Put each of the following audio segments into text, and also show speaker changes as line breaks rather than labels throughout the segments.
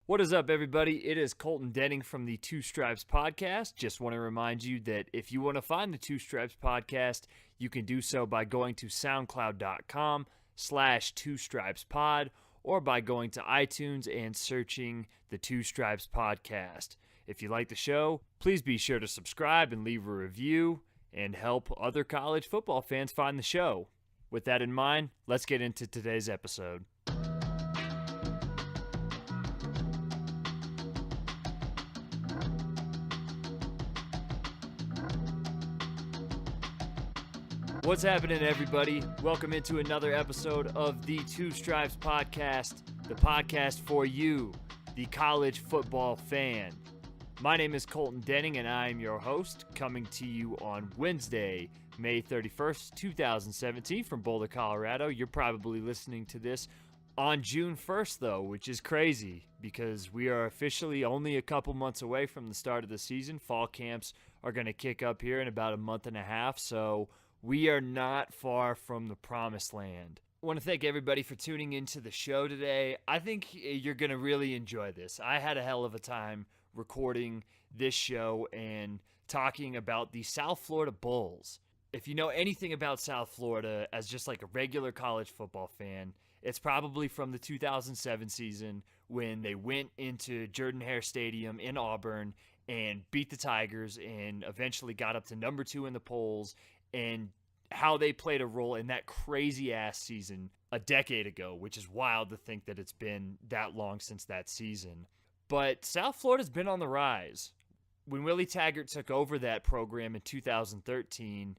What is up, everybody? It is Colton Denning from the Two Stripes Podcast. Just want to remind you that if you want to find the Two Stripes Podcast, you can do so by going to soundcloud.com/twostripespod or by going to iTunes and searching the Two Stripes Podcast. If you like the show, please be sure to subscribe and leave a review and help other college football fans find the show. With that in mind, let's get into today's episode. What's happening, everybody? Welcome into another episode of the Two Stripes Podcast, the podcast for you, the college football fan. My name is Colton Denning, and I am your host, coming to you on Wednesday, May 31st, 2017, from Boulder, Colorado. You're probably listening to this on June 1st, though, which is crazy because we are officially only a couple months away from the start of the season. Fall camps are going to kick up here in about a month and a half, so we are not far from the promised land. I want to thank everybody for tuning into the show today. I think you're going to really enjoy this. I had a hell of a time recording this show and talking about the South Florida Bulls. If you know anything about South Florida as just like a regular college football fan, it's probably from the 2007 season when they went into Jordan-Hare Stadium in Auburn and beat the Tigers and eventually got up to number 2 in the polls, and how they played a role in that crazy-ass season a decade ago, which is wild to think that it's been that long since that season. But South Florida's been on the rise. When Willie Taggart took over that program in 2013,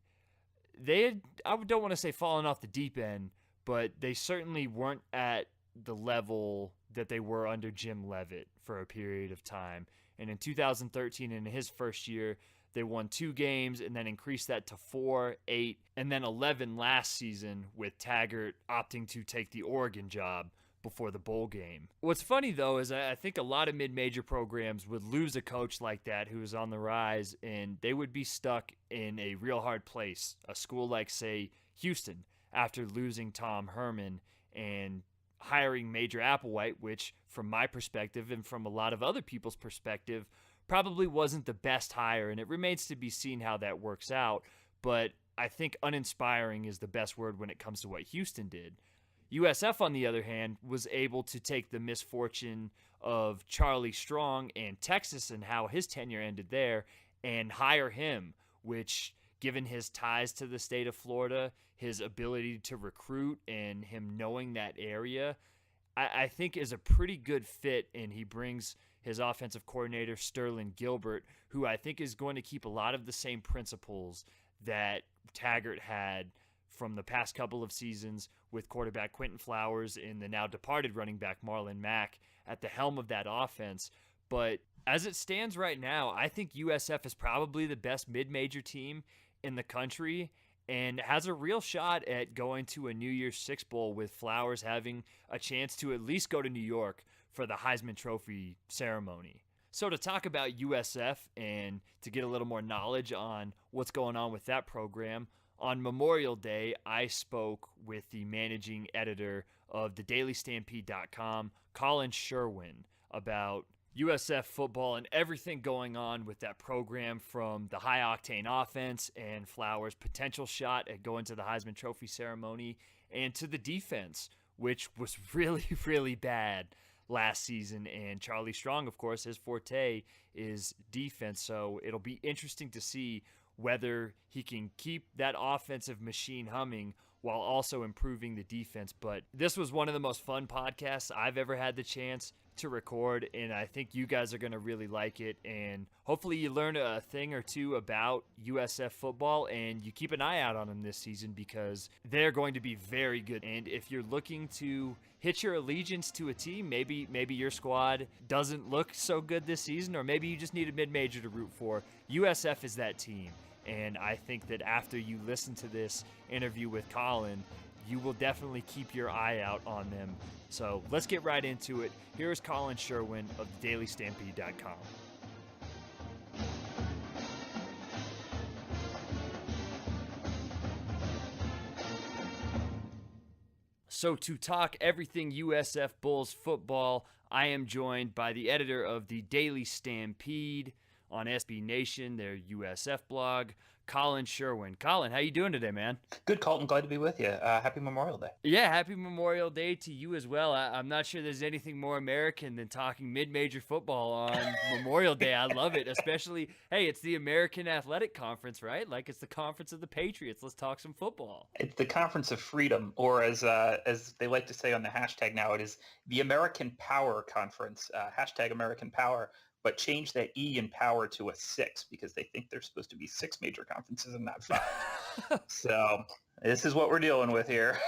they had, I don't want to say fallen off the deep end, but they certainly weren't at the level that they were under Jim Leavitt for a period of time. And in 2013, in his first year, they won 2 games and then increased that to 4, 8, and then 11 last season, with Taggart opting to take the Oregon job before the bowl game. What's funny, though, is I think a lot of mid-major programs would lose a coach like that who is on the rise, and they would be stuck in a real hard place. A school like, say, Houston, after losing Tom Herman and hiring Major Applewhite, which, from my perspective and from a lot of other people's perspective, probably wasn't the best hire, and it remains to be seen how that works out. But I think uninspiring is the best word when it comes to what Houston did. USF, on the other hand, was able to take the misfortune of Charlie Strong and Texas and how his tenure ended there and hire him, which, given his ties to the state of Florida, his ability to recruit, and him knowing that area, I think is a pretty good fit. And he brings his offensive coordinator, Sterling Gilbert, who I think is going to keep a lot of the same principles that Taggart had from the past couple of seasons, with quarterback Quinton Flowers and the now departed running back Marlon Mack at the helm of that offense. But as it stands right now, I think USF is probably the best mid-major team in the country and has a real shot at going to a New Year's Six Bowl, with Flowers having a chance to at least go to New York for the Heisman Trophy ceremony. So to talk about USF and to get a little more knowledge on what's going on with that program, on Memorial Day, I spoke with the managing editor of thedailystampede.com, Collin Sherwin, about USF football and everything going on with that program, from the high-octane offense and Flowers' potential shot at going to the Heisman Trophy ceremony, and to the defense, which was really, really bad last season. And Charlie Strong, of course, his forte is defense, so it'll be interesting to see whether he can keep that offensive machine humming while also improving the defense. But this was one of the most fun podcasts I've ever had the chance to record, and I think you guys are going to really like it, and hopefully you learn a thing or two about USF football, and you keep an eye out on them this season because they're going to be very good. And if you're looking to hitch your allegiance to a team, maybe your squad doesn't look so good this season, or maybe you just need a mid-major to root for, USF is that team. And I think that after you listen to this interview with Collin, you will definitely keep your eye out on them. So let's get right into it. Here is Collin Sherwin of thedailystampede.com. So to talk everything USF Bulls football, I am joined by the editor of the Daily Stampede on SB Nation, their USF blog, Collin Sherwin. Collin, how you doing today, man?
Good, Colton. Glad to be with you. Happy Memorial Day.
Yeah, happy Memorial Day to you as well. I'm not sure there's anything more American than talking mid-major football on Memorial Day. I love it, especially, hey, it's the American Athletic Conference, right? Like, it's the Conference of the Patriots. Let's talk some football.
It's the Conference of Freedom, or as they like to say on the hashtag now, it is the American Power Conference, hashtag American Power, but change that E in power to a 6 because they think there's supposed to be 6 major conferences and not 5. So this is what we're dealing with here.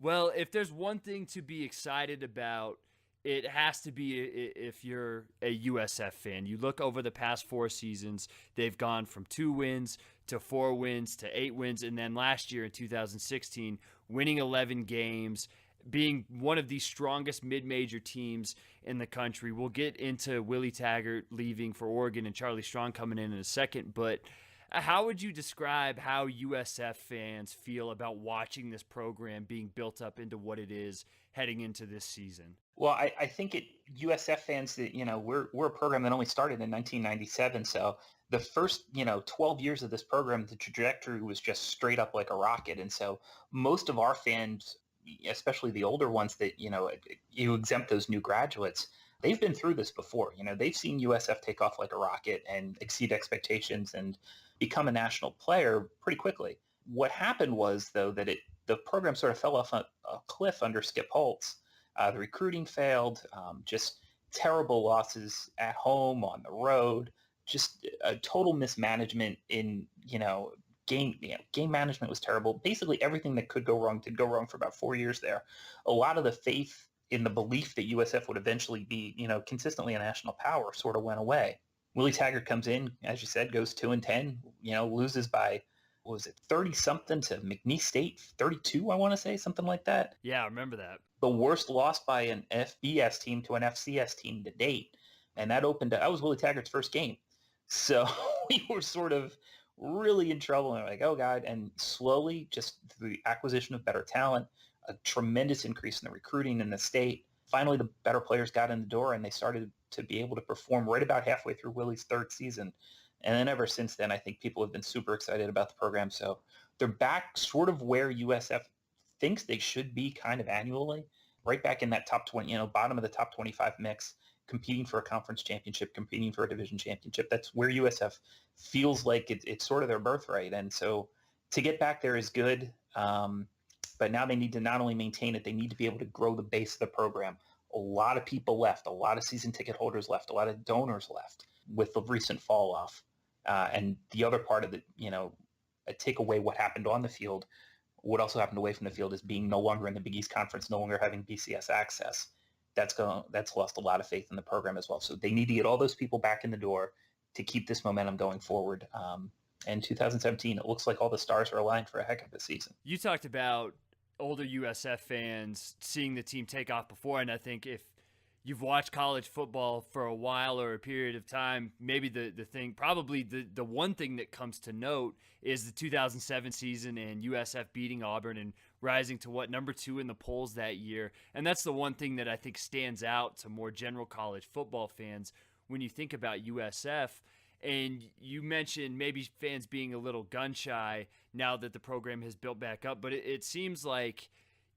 Well, if there's one thing to be excited about, it has to be if you're a USF fan. You look over the past 4 seasons, they've gone from 2 wins to 4 wins to 8 wins, and then last year in 2016, winning 11 games, being one of the strongest mid-major teams in the country. We'll get into Willie Taggart leaving for Oregon and Charlie Strong coming in a second, but how would you describe how USF fans feel about watching this program being built up into what it is heading into this season?
Well, I think USF fans that, we're a program that only started in 1997. So the first, 12 years of this program, the trajectory was just straight up like a rocket. And so most of our fans, especially the older ones that, you exempt those new graduates, they've been through this before. They've seen USF take off like a rocket and exceed expectations and become a national player pretty quickly. What happened was, though, that the program sort of fell off a cliff under Skip Holtz. The recruiting failed, just terrible losses at home, on the road, just a total mismanagement in, game management was terrible. Basically everything that could go wrong did go wrong for about 4 years there. A lot of the faith in the belief that USF would eventually be, consistently a national power sort of went away. Willie Taggart comes in, as you said, goes 2-10, loses by, 30-something to McNeese State, 32, I want to say, something like that.
Yeah, I remember that.
The worst loss by an FBS team to an FCS team to date. And that was Willie Taggart's first game. So we were sort of really in trouble. And we're like, oh, God. And slowly, just through the acquisition of better talent, a tremendous increase in the recruiting in the state. Finally, the better players got in the door and they started to be able to perform right about halfway through Willie's 3rd season. And then ever since then, I think people have been super excited about the program. So they're back sort of where USF thinks they should be kind of annually, right back in that top 20, bottom of the top 25 mix, competing for a conference championship, competing for a division championship. That's where USF feels like it's sort of their birthright. And so to get back there is good. But now they need to not only maintain it, they need to be able to grow the base of the program. A lot of people left, a lot of season ticket holders left, a lot of donors left with the recent fall off. And the other part of it, take away what happened on the field. What also happened away from the field is being no longer in the Big East Conference, no longer having BCS access. That's lost a lot of faith in the program as well. So they need to get all those people back in the door to keep this momentum going forward. And 2017, it looks like all the stars are aligned for a heck of a season.
You talked about older USF fans seeing the team take off before, and I think if you've watched college football for a while or a period of time, maybe the one thing that comes to note is the 2007 season and USF beating Auburn and rising to number 2 in the polls that year. And that's the one thing that I think stands out to more general college football fans when you think about USF. And you mentioned maybe fans being a little gun shy now that the program has built back up, but it seems like,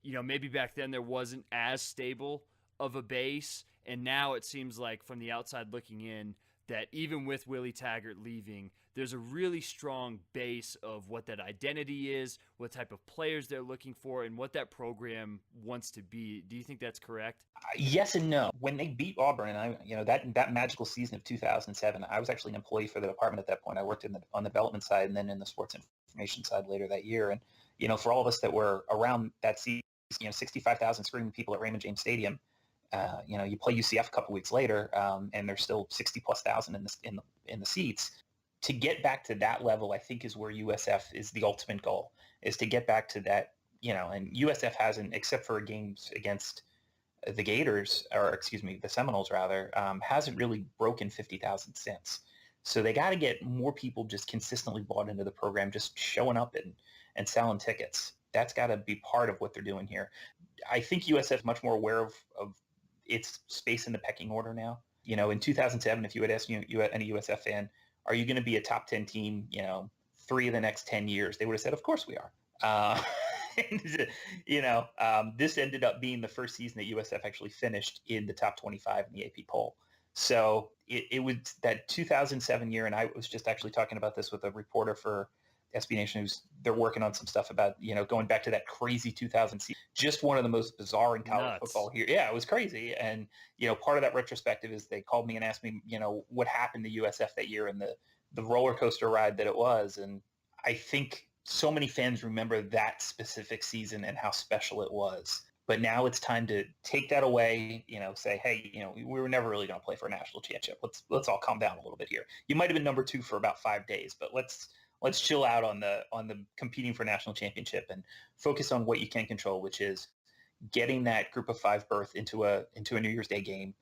maybe back then there wasn't as stable of a base, and now it seems like from the outside looking in that even with Willie Taggart leaving, there's a really strong base of what that identity is, what type of players they're looking for, and what that program wants to be. Do you think that's correct?
Yes and no. When they beat Auburn, and that magical season of 2007, I was actually an employee for the department at that point. I worked on the development side and then in the sports information side later that year. And for all of us that were around that season, 65,000 screaming people at Raymond James Stadium. You play UCF a couple weeks later, and there's still 60,000+ in the seats. To get back to that level, I think is where USF is the ultimate goal, is to get back to that. And USF hasn't, except for games against the Gators, or excuse me, the Seminoles rather, hasn't really broken 50,000 since. So they got to get more people just consistently bought into the program, just showing up and selling tickets. That's got to be part of what they're doing here. I think USF is much more aware of its space in the pecking order now. In 2007, if you had asked any USF fan, are you going to be a top 10 team, 3 of the next 10 years? They would have said, of course we are. This ended up being the first season that USF actually finished in the top 25 in the AP poll. So it was that 2007 year, and I was just actually talking about this with a reporter for SB Nation, they're working on some stuff about, going back to that crazy 2000 season, just one of the most bizarre in college football here. Yeah, it was crazy. And, part of that retrospective is they called me and asked me, what happened to USF that year and the roller coaster ride that it was. And I think so many fans remember that specific season and how special it was. But now it's time to take that away, say, hey, we were never really going to play for a national championship. Let's all calm down a little bit here. You might have been number 2 for about 5 days, but let's chill out on the competing for national championship and focus on what you can control, which is getting that group of 5 berth into a New Year's Day game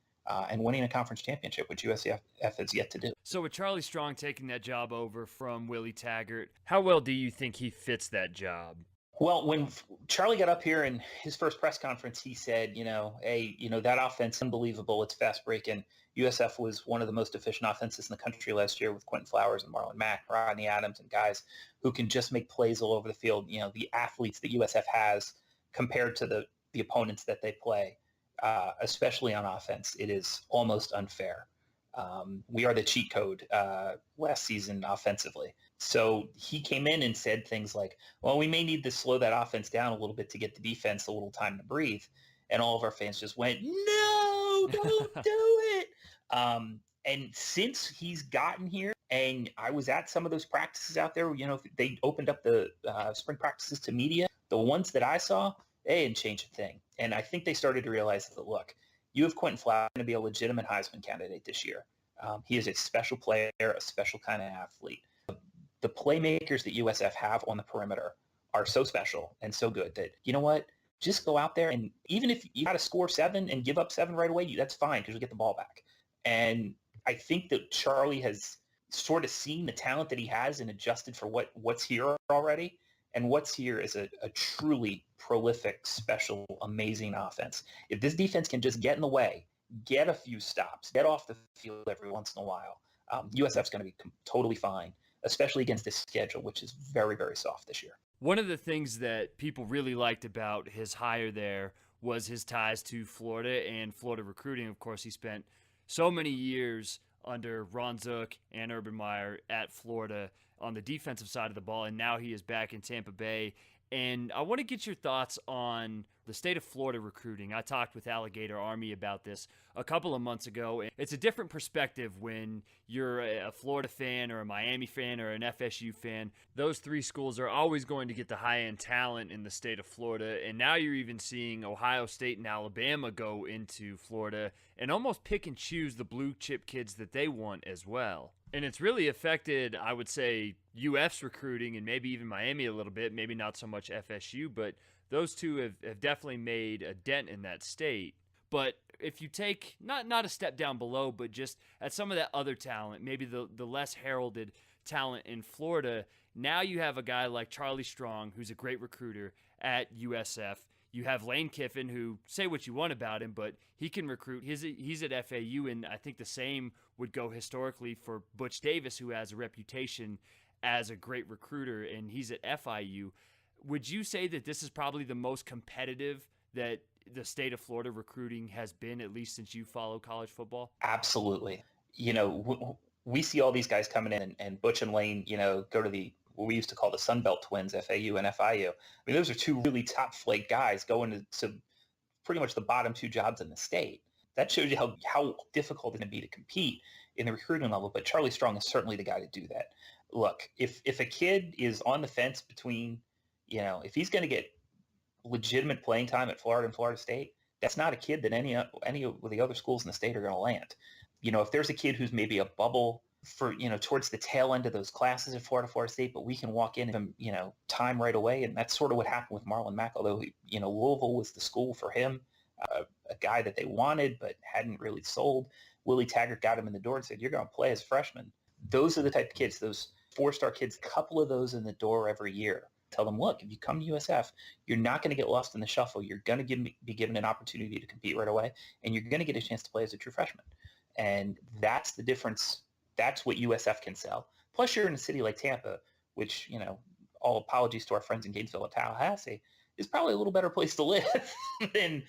and winning a conference championship, which USF has yet to do.
So with Charlie Strong taking that job over from Willie Taggart, how well do you think he fits that job?
Well, when Charlie got up here in his first press conference, he said, hey, that offense, unbelievable. It's fast breaking. USF was one of the most efficient offenses in the country last year with Quinton Flowers and Marlon Mack, Rodney Adams, and guys who can just make plays all over the field. The athletes that USF has compared to the opponents that they play, especially on offense, it is almost unfair. We are the cheat code last season offensively. So he came in and said things like, well, we may need to slow that offense down a little bit to get the defense a little time to breathe. And all of our fans just went, no, don't do it. And since he's gotten here, and I was at some of those practices out there, they opened up the spring practices to media. The ones that I saw, they didn't change a thing. And I think they started to realize that, look, you have Quintin Flowers going to be a legitimate Heisman candidate this year. He is a special player, a special kind of athlete. The playmakers that USF have on the perimeter are so special and so good that, you know what, just go out there, and even if you got to score 7 and give up 7 right away, that's fine because you'll get the ball back. And I think that Charlie has sort of seen the talent that he has and adjusted for what's here already. And what's here is a truly prolific, special, amazing offense. If this defense can just get in the way, get a few stops, get off the field every once in a while, USF's going to be totally fine, especially against this schedule, which is very, very soft this year.
One of the things that people really liked about his hire there was his ties to Florida and Florida recruiting. Of course, he spent so many years under Ron Zook and Urban Meyer at Florida on the defensive side of the ball, and now he is back in Tampa Bay. And I want to get your thoughts on the state of Florida recruiting. I talked with Alligator Army about this a couple of months ago. It's a different perspective when you're a Florida fan or a Miami fan or an FSU fan. Those 3 schools are always going to get the high-end talent in the state of Florida. And now you're even seeing Ohio State and Alabama go into Florida and almost pick and choose the blue chip kids that they want as well. And it's really affected, I would say, UF's recruiting and maybe even Miami a little bit, maybe not so much FSU, but those two have definitely made a dent in that state. But if you take, not a step down below, but just at some of that other talent, maybe the less heralded talent in Florida, now you have a guy like Charlie Strong, who's a great recruiter at USF. You have Lane Kiffin, who, say what you want about him, but he can recruit. He's at FAU, and I think the same would go historically for Butch Davis, who has a reputation as a great recruiter, and he's at FIU. Would you say that this is probably the most competitive that the state of Florida recruiting has been, at least since you follow college football?
Absolutely. We see all these guys coming in, and Butch and Lane, go to what we used to call the Sunbelt twins, FAU and FIU. I mean, those are 2 really top flight guys going to pretty much the bottom 2 jobs in the state. That shows you how difficult it's going to be to compete in the recruiting level. But Charlie Strong is certainly the guy to do that. Look, if a kid is on the fence between, if he's going to get legitimate playing time at Florida and Florida State, that's not a kid that any of the other schools in the state are going to land. If there's a kid who's maybe a bubble for, towards the tail end of those classes at Florida State, but we can walk in and, time right away. And that's sort of what happened with Marlon Mack, although, Louisville was the school for him, a guy that they wanted but hadn't really sold. Willie Taggart got him in the door and said, you're going to play as a freshman. Those are the type of kids, those 4-star kids, a couple of those in the door every year tell them, look, if you come to USF, you're not going to get lost in the shuffle. You're going to be given an opportunity to compete right away, and you're going to get a chance to play as a true freshman. And that's the difference. That's what USF can sell. Plus, you're in a city like Tampa, which, all apologies to our friends in Gainesville and Tallahassee, is probably a little better place to live than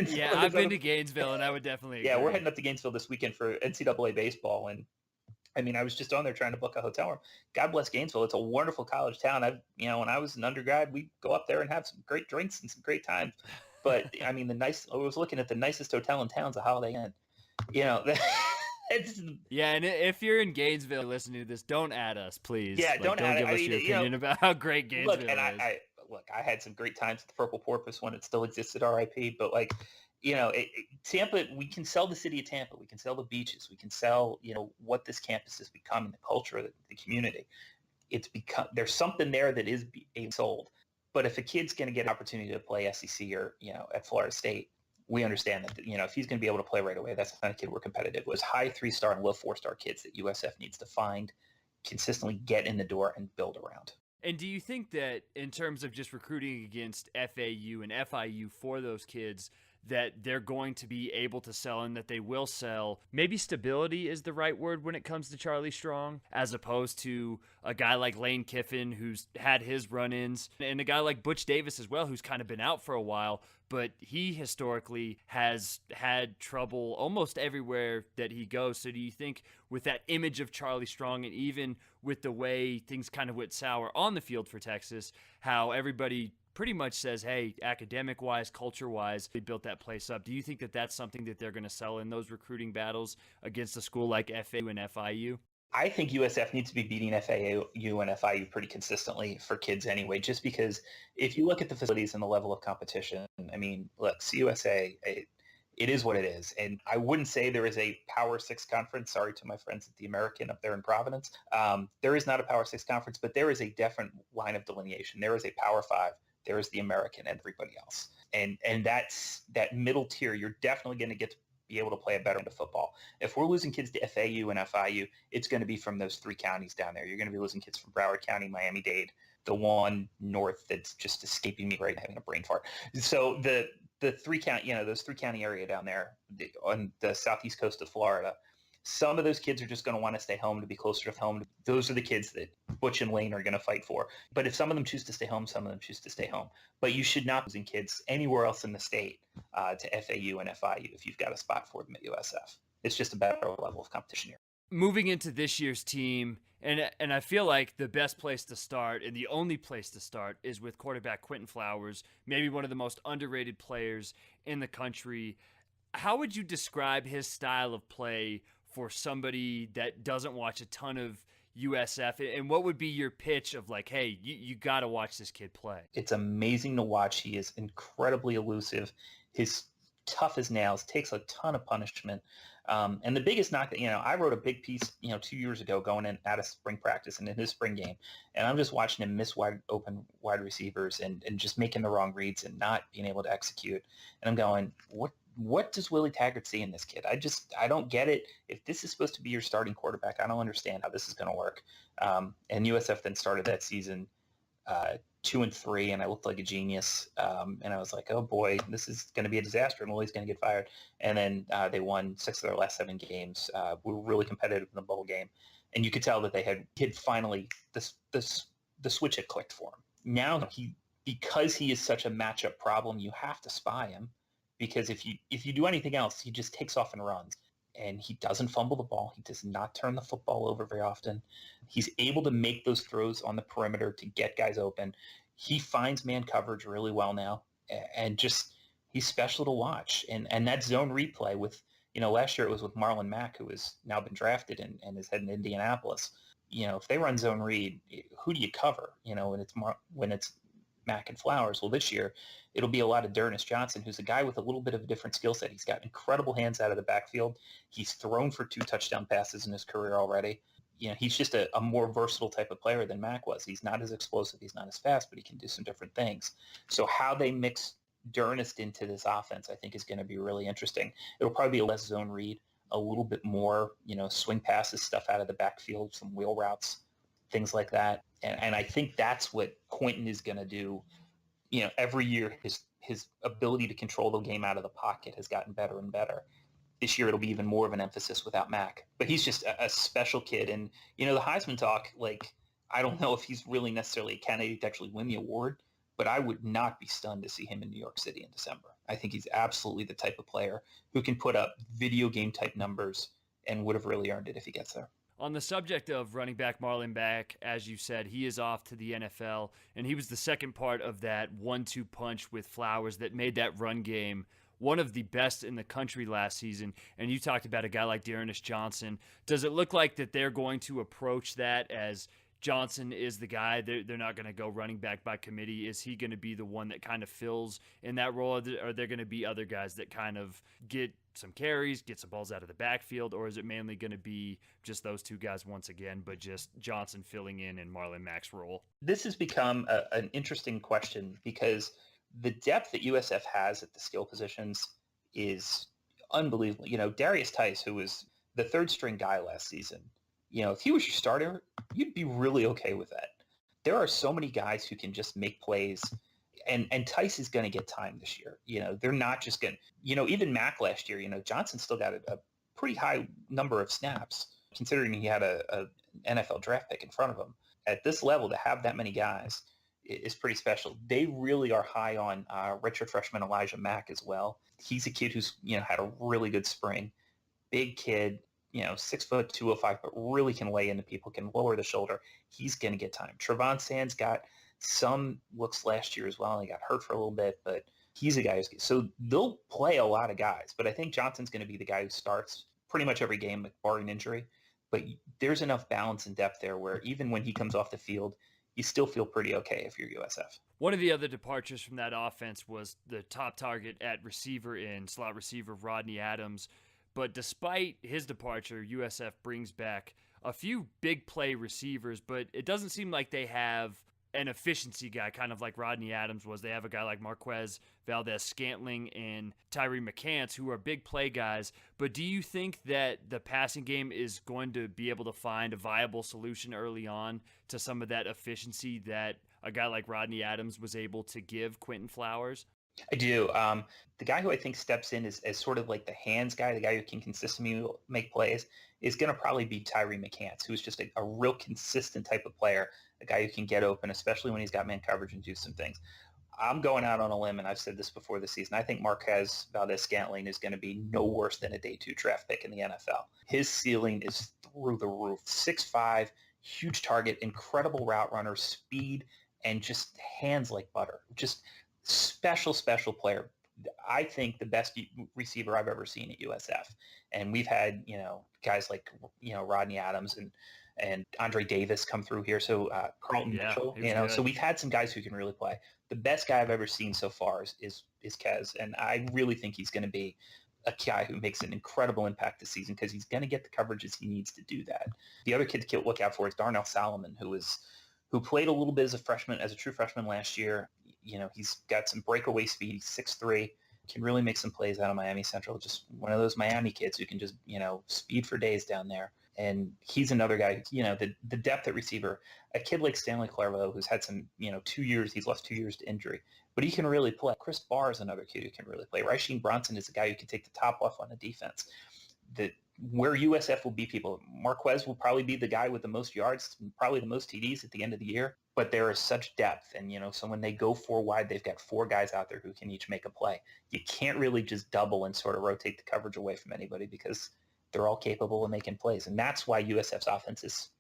yeah, I've been to Gainesville, and I would definitely agree.
We're heading up to Gainesville this weekend for NCAA baseball, and I mean, I was just on there trying to book a hotel room. God bless Gainesville. It's a wonderful college town. When I was an undergrad, we'd go up there and have some great drinks and some great times. But I mean, I was looking at the nicest hotel in town's a Holiday Inn.
Yeah, and if you're in Gainesville listening to this, don't add us, please.
Yeah, don't
give us your opinion about how great Gainesville is.
I had some great times at the Purple Porpoise when it still existed, RIP. But Tampa, we can sell the city of Tampa. We can sell the beaches. We can sell, what this campus has become and the culture of the community. There's something there that is being sold. But if a kid's going to get an opportunity to play SEC or, at Florida State, we understand that, if he's going to be able to play right away, that's the kind of kid we're competitive with. High 3-star and low 4-star kids that USF needs to find, consistently get in the door and build around.
And do you think that in terms of just recruiting against FAU and FIU for those kids, that they're going to be able to sell and that they will sell? Maybe stability is the right word when it comes to Charlie Strong, as opposed to a guy like Lane Kiffin, who's had his run-ins, and a guy like Butch Davis as well, who's kind of been out for a while, but he historically has had trouble almost everywhere that he goes. So do you think with that image of Charlie Strong, and even with the way things kind of went sour on the field for Texas, how everybody pretty much says, hey, academic-wise, culture-wise, they built that place up. Do you think that that's something that they're going to sell in those recruiting battles against a school like FAU and FIU?
I think USF needs to be beating FAU and FIU pretty consistently for kids anyway, just because if you look at the facilities and the level of competition, I mean, look, CUSA, it is what it is. And I wouldn't say there is a Power 6 conference. Sorry to my friends at the American up there in Providence. There is not a Power 6 conference, but there is a different line of delineation. There is a Power 5. There is the American and everybody else. And that's that middle tier. You're definitely going to get to be able to play a better end of football. If we're losing kids to FAU and FIU, it's going to be from those 3 counties down there. You're going to be losing kids from Broward County, Miami-Dade, the one north that's just escaping me right now, having a brain fart. So the 3 county, those 3 county area down there on the southeast coast of Florida, some of those kids are just going to want to stay home to be closer to home. Those are the kids that Butch and Lane are going to fight for. But if some of them choose to stay home, some of them choose to stay home. But you should not be losing kids anywhere else in the state to FAU and FIU if you've got a spot for them at USF. It's just a better level of competition here.
Moving into this year's team, and I feel like the best place to start and the only place to start is with quarterback Quintin Flowers, maybe one of the most underrated players in the country. How would you describe his style of play for somebody that doesn't watch a ton of USF? And what would be your pitch of like, hey, you got to watch this kid play?
It's amazing to watch. He is incredibly elusive. He's tough as nails, takes a ton of punishment. And the biggest knock that, I wrote a big piece, 2 years ago going in out of spring practice and in his spring game. And I'm just watching him miss open wide receivers and just making the wrong reads and not being able to execute. And I'm going, what does Willie Taggart see in this kid? I don't get it. If this is supposed to be your starting quarterback, I don't understand how this is going to work. And USF then started that season 2-3, and I looked like a genius. And I was like, oh boy, this is going to be a disaster, and Willie's going to get fired. And then they won 6 of their last 7 games. We were really competitive in the bowl game, and you could tell that they had finally the switch had clicked for him. Now because he is such a matchup problem, you have to spy him. Because if you do anything else, he just takes off and runs. And he doesn't fumble the ball. He does not turn the football over very often. He's able to make those throws on the perimeter to get guys open. He finds man coverage really well now. And just he's special to watch. And that zone replay with, last year it was with Marlon Mack, who has now been drafted and is heading to Indianapolis. If they run zone read, who do you cover? When it's Mack and Flowers. Well, this year it'll be a lot of Darren Johnson, who's a guy with a little bit of a different skill set. He's got incredible hands out of the backfield. He's thrown for 2 touchdown passes in his career already. He's just a more versatile type of player than Mack was. He's not as explosive. He's not as fast, but he can do some different things. So how they mix Darnest into this offense, I think, is going to be really interesting. It'll probably be a less zone read, a little bit more, swing passes, stuff out of the backfield, some wheel routes. things like that. And I think that's what Quinton is going to do. Every year his ability to control the game out of the pocket has gotten better and better. This year it'll be even more of an emphasis without Mac. But he's just a special kid. And, the Heisman talk, like, I don't know if he's really necessarily a candidate to actually win the award, but I would not be stunned to see him in New York City in December. I think he's absolutely the type of player who can put up video game type numbers and would have really earned it if he gets there.
On the subject of running back Marlon Mack, as you said, he is off to the NFL, and he was the second part of that 1-2 punch with Flowers that made that run game one of the best in the country last season. And you talked about a guy like Darren Johnson. Does it look like that they're going to approach that as Johnson is the guy? They're not going to go running back by committee. Is he going to be the one that kind of fills in that role? Are there going to be other guys that kind of get some carries, get some balls out of the backfield, or is it mainly going to be just those two guys once again, but just Johnson filling in Marlon Mack's role?
This has become an interesting question because the depth that USF has at the skill positions is unbelievable. Darius Tice, who was the third string guy last season, if he was your starter, you'd be really okay with that. There are so many guys who can just make plays, and Tice is going to get time this year. They're not just going to, even Mac last year, Johnson still got a pretty high number of snaps, considering he had a NFL draft pick in front of him. At this level, to have that many guys is pretty special. They really are high on redshirt freshman Elijah Mack as well. He's a kid who's, had a really good spring. Big kid, 6 foot, 205, but really can lay into people, can lower the shoulder. He's going to get time. Trevon Sands got some looks last year as well. He got hurt for a little bit, but he's a guy so they'll play a lot of guys. But I think Johnson's going to be the guy who starts pretty much every game, barring injury. But there's enough balance and depth there where even when he comes off the field, you still feel pretty okay if you're USF.
One of the other departures from that offense was the top target at receiver in slot receiver Rodney Adams. But despite his departure, USF brings back a few big play receivers, but it doesn't seem like they have an efficiency guy, kind of like Rodney Adams was. They have a guy like Marquez Valdez-Scantling and Tyree McCants, who are big play guys. But do you think that the passing game is going to be able to find a viable solution early on to some of that efficiency that a guy like Rodney Adams was able to give Quintin Flowers?
I do. The guy who I think steps in as sort of like the hands guy, the guy who can consistently make plays, is going to probably be Tyree McCants, who's just a real consistent type of player, a guy who can get open, especially when he's got man coverage and do some things. I'm going out on a limb, and I've said this before the season. I think Marquez Valdez-Scantling is going to be no worse than a day 2 draft pick in the NFL. His ceiling is through the roof. 6'5", huge target, incredible route runner, speed, and just hands like butter. Just special player. I think the best receiver I've ever seen at USF. And we've had, guys like, Rodney Adams and Andre Davis come through here. So Carlton Mitchell,
good.
So we've had some guys who can really play. The best guy I've ever seen so far is Kez. And I really think he's going to be a guy who makes an incredible impact this season because he's going to get the coverages he needs to do that. The other kid to look out for is Darnell Solomon, who played a little bit as a true freshman last year. He's got some breakaway speed. He's 6'3", can really make some plays out of Miami Central. Just one of those Miami kids who can just, speed for days down there. And he's another guy, the depth at receiver, a kid like Stanley Clairvaux, who's had some, 2 years, he's lost 2 years to injury, but he can really play. Chris Barr is another kid who can really play. Rasheem Bronson is a guy who can take the top off on the defense. Where USF will be people, Marquez will probably be the guy with the most yards, probably the most TDs at the end of the year, but there is such depth. And, so when they go 4 wide, they've got 4 guys out there who can each make a play. You can't really just double and sort of rotate the coverage away from anybody because they're all capable of making plays. And that's why USF's offense is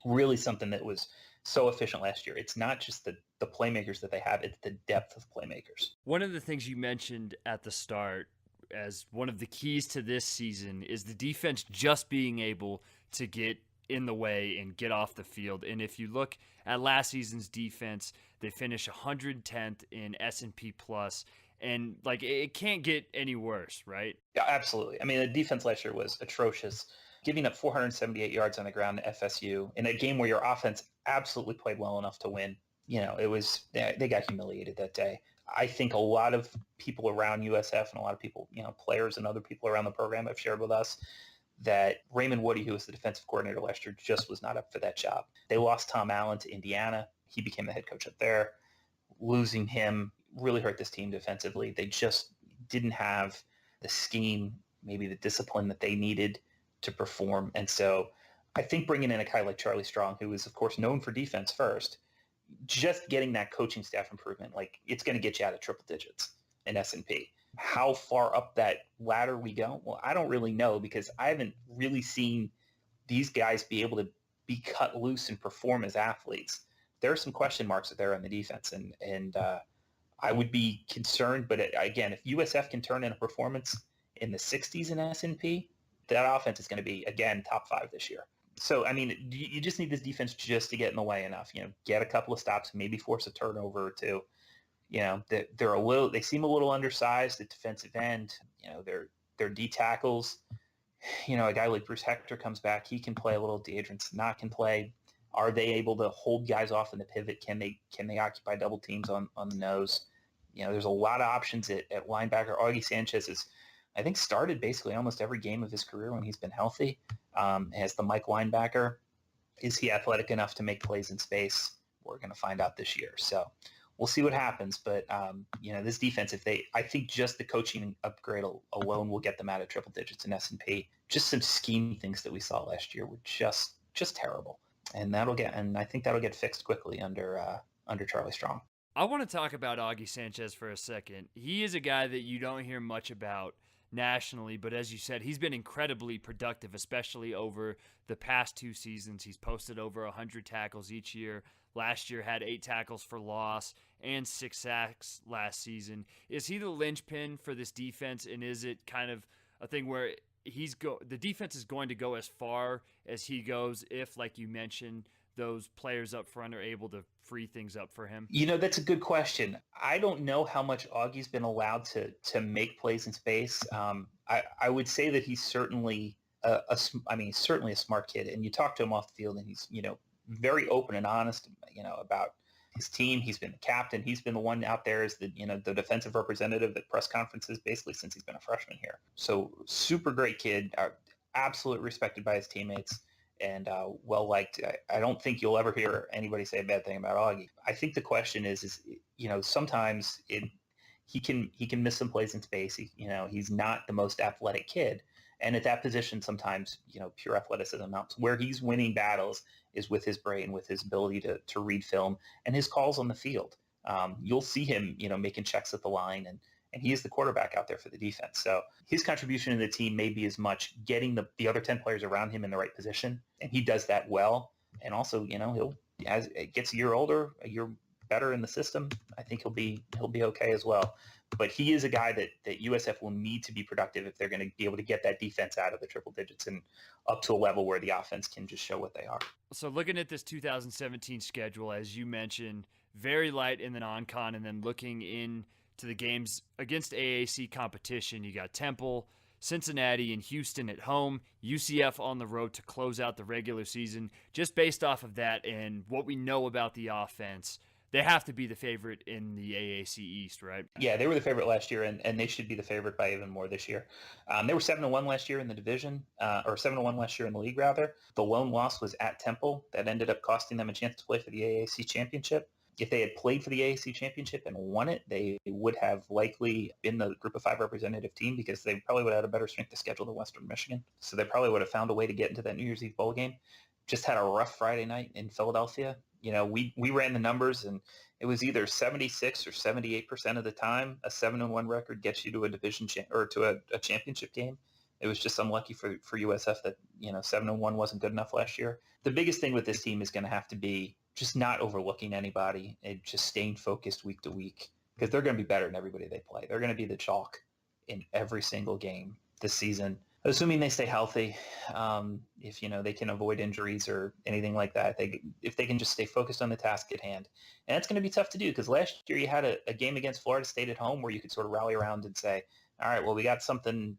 really something that was so efficient last year. It's not just the playmakers that they have, it's the depth of playmakers.
One of the things you mentioned at the start as one of the keys to this season is the defense just being able to get in the way and get off the field. And if you look at last season's defense, they finished 110th in S&P Plus, and it can't get any worse, right?
Yeah, absolutely. I mean, the defense last year was atrocious, giving up 478 yards on the ground to FSU in a game where your offense absolutely played well enough to win. They got humiliated that day. I think a lot of people around USF and a lot of people, players and other people around the program have shared with us that Raymond Woody, who was the defensive coordinator last year, just was not up for that job. They lost Tom Allen to Indiana. He became the head coach up there. Losing him really hurt this team defensively. They just didn't have the scheme, maybe the discipline that they needed to perform. And so I think bringing in a guy like Charlie Strong, who is, of course, known for defense first, just getting that coaching staff improvement, like it's going to get you out of triple digits in S&P. How far up that ladder we go? Well, I don't really know because I haven't really seen these guys be able to be cut loose and perform as athletes. There are some question marks there on the defense, and I would be concerned. But again, if USF can turn in a performance in the 60s in S&P, that offense is going to be, again, top 5 this year. So, I mean, you just need this defense just to get in the way enough, get a couple of stops, maybe force a turnover or two. They seem a little undersized at defensive end. Their D tackles, a guy like Bruce Hector comes back, he can play a little. Adrian Sanat can play. Are they able to hold guys off in the pivot? Can they occupy double teams on the nose? There's a lot of options at linebacker. Augie Sanchez is, I think, started basically almost every game of his career when he's been healthy. As the Mike linebacker, is he athletic enough to make plays in space? We're going to find out this year. So we'll see what happens. But, this defense, I think just the coaching upgrade alone will get them out of triple digits in S&P. Just some scheme things that we saw last year were just terrible. And I think that'll get fixed quickly under Charlie Strong.
I want to talk about Augie Sanchez for a second. He is a guy that you don't hear much about nationally, but as you said, he's been incredibly productive, especially over the past 2 seasons. He's posted over 100 tackles each year. Last year had 8 tackles for loss and 6 sacks last season. Is he the linchpin for this defense, and is it kind of a thing where the defense is going to go as far as he goes if, like you mentioned, those players up front are able to free things up for him?
That's a good question. I don't know how much Augie's been allowed to make plays in space. I would say that he's certainly certainly a smart kid. And you talk to him off the field, and he's very open and honest, about his team. He's been the captain. He's been the one out there as the defensive representative at press conferences basically since he's been a freshman here. So super great kid, absolutely respected by his teammates, and well liked. I don't think you'll ever hear anybody say a bad thing about Augie. I think the question is sometimes he can miss some plays in space. He's not the most athletic kid. And at that position, sometimes, pure athleticism mounts. Where he's winning battles is with his brain, with his ability to read film and his calls on the field. You'll see him, making checks at the line, and he is the quarterback out there for the defense. So his contribution to the team may be as much getting the other 10 players around him in the right position, and he does that well. And also, as it gets a year older, a year better in the system, I think he'll be okay as well. But he is a guy that USF will need to be productive if they're going to be able to get that defense out of the triple digits and up to a level where the offense can just show what they are.
So looking at this 2017 schedule, as you mentioned, very light in the non-con, and then looking into the games against AAC competition, you got Temple, Cincinnati, and Houston at home, UCF on the road to close out the regular season. Just based off of that and what we know about the offense, they have to be the favorite in the AAC East, right?
Yeah, they were the favorite last year, and they should be the favorite by even more this year. They were 7-1 last year in the division, or 7-1 last year in the league, rather. The lone loss was at Temple. That ended up costing them a chance to play for the AAC championship. If they had played for the AAC championship and won it, they would have likely been the Group of 5 representative team because they probably would have had a better strength of schedule than Western Michigan. So they probably would have found a way to get into that New Year's Eve bowl game. Just had a rough Friday night in Philadelphia. We ran the numbers, and it was either 76 or 78% of the time a 7-1 record gets you to a division or to a championship game. It was just unlucky for USF that 7-1 wasn't good enough last year. The biggest thing with this team is going to have to be just not overlooking anybody and just staying focused week to week, because they're going to be better than everybody they play. They're going to be the chalk in every single game this season, assuming they stay healthy. If they can avoid injuries or anything like that, if they can just stay focused on the task at hand. And that's going to be tough to do, because last year you had a game against Florida State at home where you could sort of rally around and say, all right, well, we got something,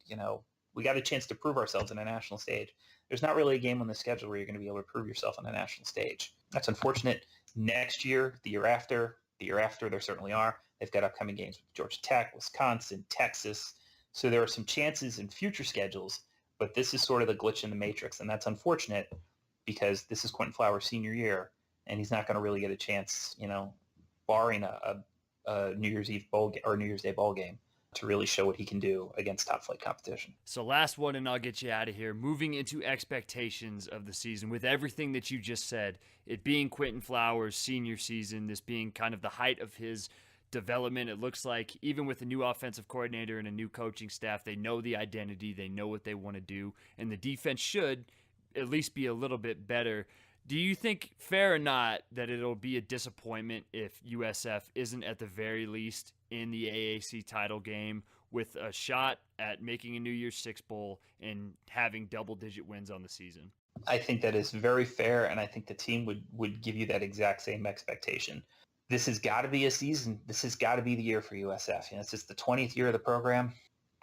we got a chance to prove ourselves on a national stage. There's not really a game on the schedule where you're going to be able to prove yourself on a national stage. That's unfortunate. Next year, the year after, there certainly are. They've got upcoming games with Georgia Tech, Wisconsin, Texas. So there are some chances in future schedules But this is sort of the glitch in the matrix, and that's unfortunate because this is Quintin Flowers' senior year, and he's not going to really get a chance, barring a New Year's Eve bowl or New Year's Day bowl game, to really show what he can do against top flight competition.
So last one, and I'll get you out of here. Moving into expectations of the season, with everything that you just said, it being Quintin Flowers' senior season, this being kind of the height of his development, it looks like even with a new offensive coordinator and a new coaching staff, they know the identity, they know what they want to do, and the defense should at least be a little bit better. Do you think, fair or not, that it'll be a disappointment if USF isn't at the very least in the AAC title game with a shot at making a New Year's Six bowl and having double-digit wins on the season?
I think that is very fair, and I think the team would give you that exact same expectation. This has got to be a season. This has got to be the year for USF. It's just the 20th year of the program,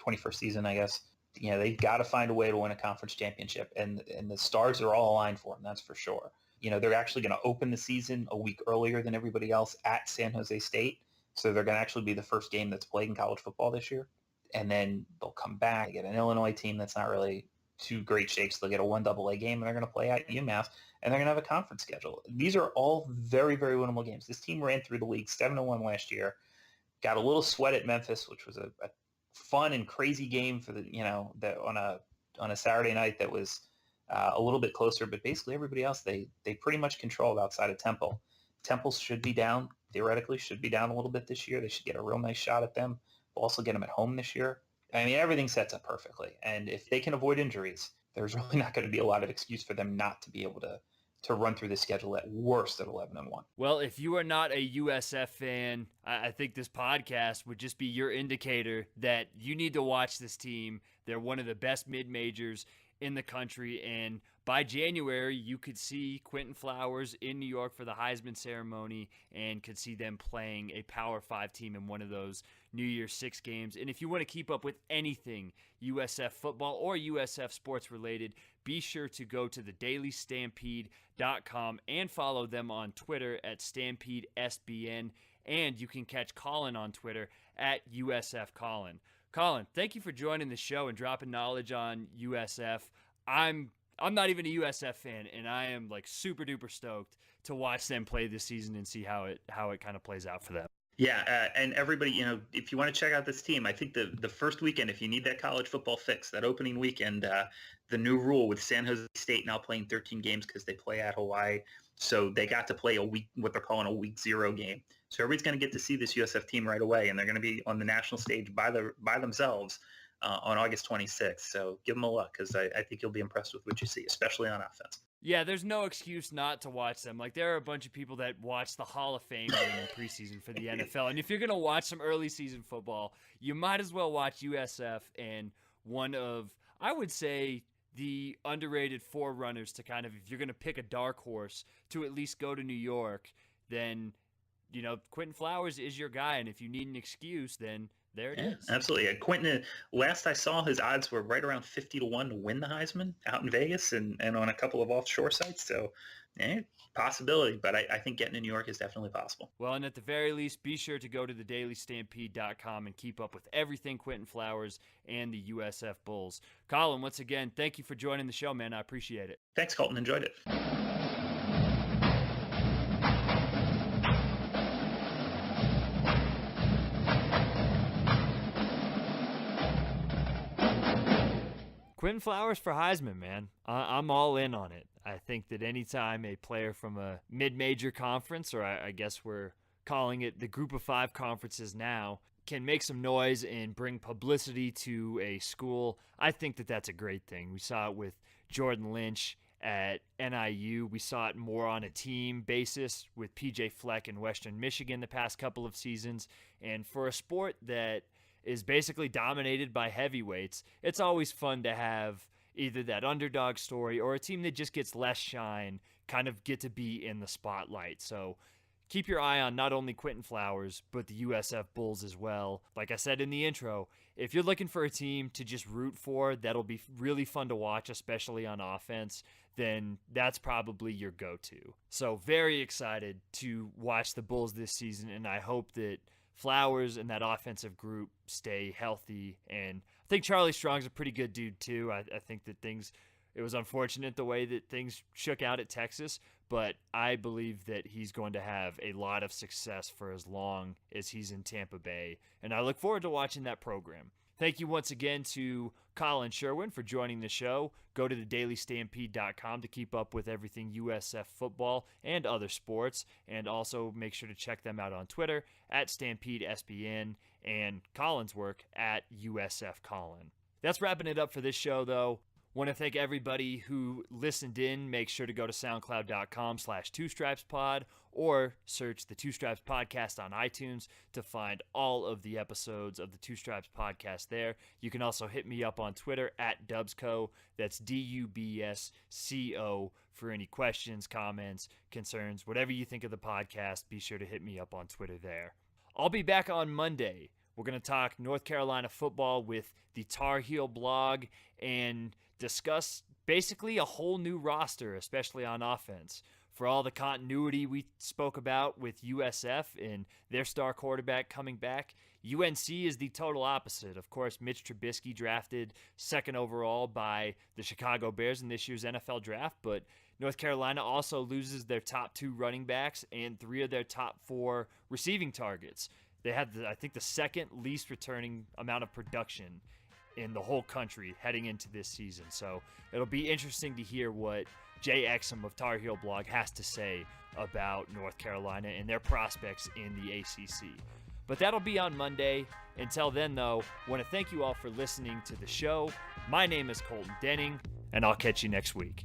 21st season, I guess. They've got to find a way to win a conference championship, and the stars are all aligned for them, that's for sure. They're actually going to open the season a week earlier than everybody else at San Jose State, so they're going to actually be the first game that's played in college football this year. And then they'll come back, get an Illinois team that's not really too great shakes. They'll get a 1AA game, and they're going to play at UMass, and they're going to have a conference schedule. These are all very, very winnable games. This team ran through the league 7-1 last year, got a little sweat at Memphis, which was a fun and crazy game for that on a Saturday night that was a little bit closer, but basically everybody else they pretty much controlled outside of Temple. Temple should be down, theoretically should be down a little bit this year. They should get a real nice shot at them. We'll also get them at home this year. I mean, everything sets up perfectly. And if they can avoid injuries, there's really not going to be a lot of excuse for them not to be able to run through the schedule at worst at 11-1.
Well, if you are not a USF fan, I think this podcast would just be your indicator that you need to watch this team. They're one of the best mid-majors in the country, and by January, you could see Quintin Flowers in New York for the Heisman ceremony and could see them playing a Power 5 team in one of those New Year's Six games. And if you want to keep up with anything USF football or USF sports related, be sure to go to thedailystampede.com and follow them on Twitter at StampedeSBN. And you can catch Collin on Twitter at USF Collin. Collin, thank you for joining the show and dropping knowledge on USF. I'm not even a USF fan, and I am like super duper stoked to watch them play this season and see how it kind of plays out for them.
Yeah, and everybody, if you want to check out this team, I think the first weekend, if you need that college football fix, that opening weekend, the new rule with San Jose State now playing 13 games because they play at Hawaii, so they got to play a week, what they're calling a week 0 game. So everybody's going to get to see this USF team right away, and they're going to be on the national stage by themselves on August 26th. So give them a look because I think you'll be impressed with what you see, especially on offense.
Yeah, there's no excuse not to watch them. Like, there are a bunch of people that watch the Hall of Fame game in preseason for the NFL. And if you're going to watch some early season football, you might as well watch USF and one of, I would say, the underrated forerunners to kind of, if you're going to pick a dark horse to at least go to New York, then, Quintin Flowers is your guy. And if you need an excuse, then there it is.
Absolutely. Quintin, last I saw, his odds were right around 50-1 to win the Heisman out in Vegas and on a couple of offshore sites. So, possibility. But I think getting to New York is definitely possible.
Well, and at the very least, be sure to go to thedailystampede.com and keep up with everything Quintin Flowers and the USF Bulls. Collin, once again, thank you for joining the show, man. I appreciate it.
Thanks, Colton. Enjoyed it.
Quintin Flowers for Heisman, man. I'm all in on it. I think that anytime a player from a mid-major conference, or I guess we're calling it the Group of 5 conferences now, can make some noise and bring publicity to a school, I think that that's a great thing. We saw it with Jordan Lynch at NIU. We saw it more on a team basis with PJ Fleck in Western Michigan the past couple of seasons. And for a sport that is basically dominated by heavyweights, it's always fun to have either that underdog story or a team that just gets less shine kind of get to be in the spotlight. So keep your eye on not only Quintin Flowers, but the USF Bulls as well. Like I said in the intro, if you're looking for a team to just root for that'll be really fun to watch, especially on offense, then that's probably your go-to. So very excited to watch the Bulls this season, and I hope that Flowers and that offensive group stay healthy, and I think Charlie Strong's a pretty good dude too. I think that it was unfortunate the way that things shook out at Texas, but I believe that he's going to have a lot of success for as long as he's in Tampa Bay, and I look forward to watching that program. Thank you once again to Collin Sherwin for joining the show. Go to thedailystampede.com to keep up with everything USF football and other sports, and also make sure to check them out on Twitter at StampedeSBN and Collin's work at USF Collin. That's wrapping it up for this show, though. Want to thank everybody who listened in. Make sure to go to soundcloud.com/twostripespod or search the Two Stripes Podcast on iTunes to find all of the episodes of the Two Stripes Podcast there. You can also hit me up on Twitter at Dubsco. That's DUBSCO for any questions, comments, concerns, whatever you think of the podcast. Be sure to hit me up on Twitter there. I'll be back on Monday. We're going to talk North Carolina football with the Tar Heel blog and discuss basically a whole new roster, especially on offense. For all the continuity we spoke about with USF and their star quarterback coming back, UNC is the total opposite. Of course, Mitch Trubisky drafted second overall by the Chicago Bears in this year's NFL draft, but North Carolina also loses their top 2 running backs and 3 of their top 4 receiving targets. They had, I think, the second least returning amount of production in the whole country heading into this season. So it'll be interesting to hear what Jay Exum of Tar Heel Blog has to say about North Carolina and their prospects in the ACC. But that'll be on Monday. Until then, though, I want to thank you all for listening to the show. My name is Colton Denning, and I'll catch you next week.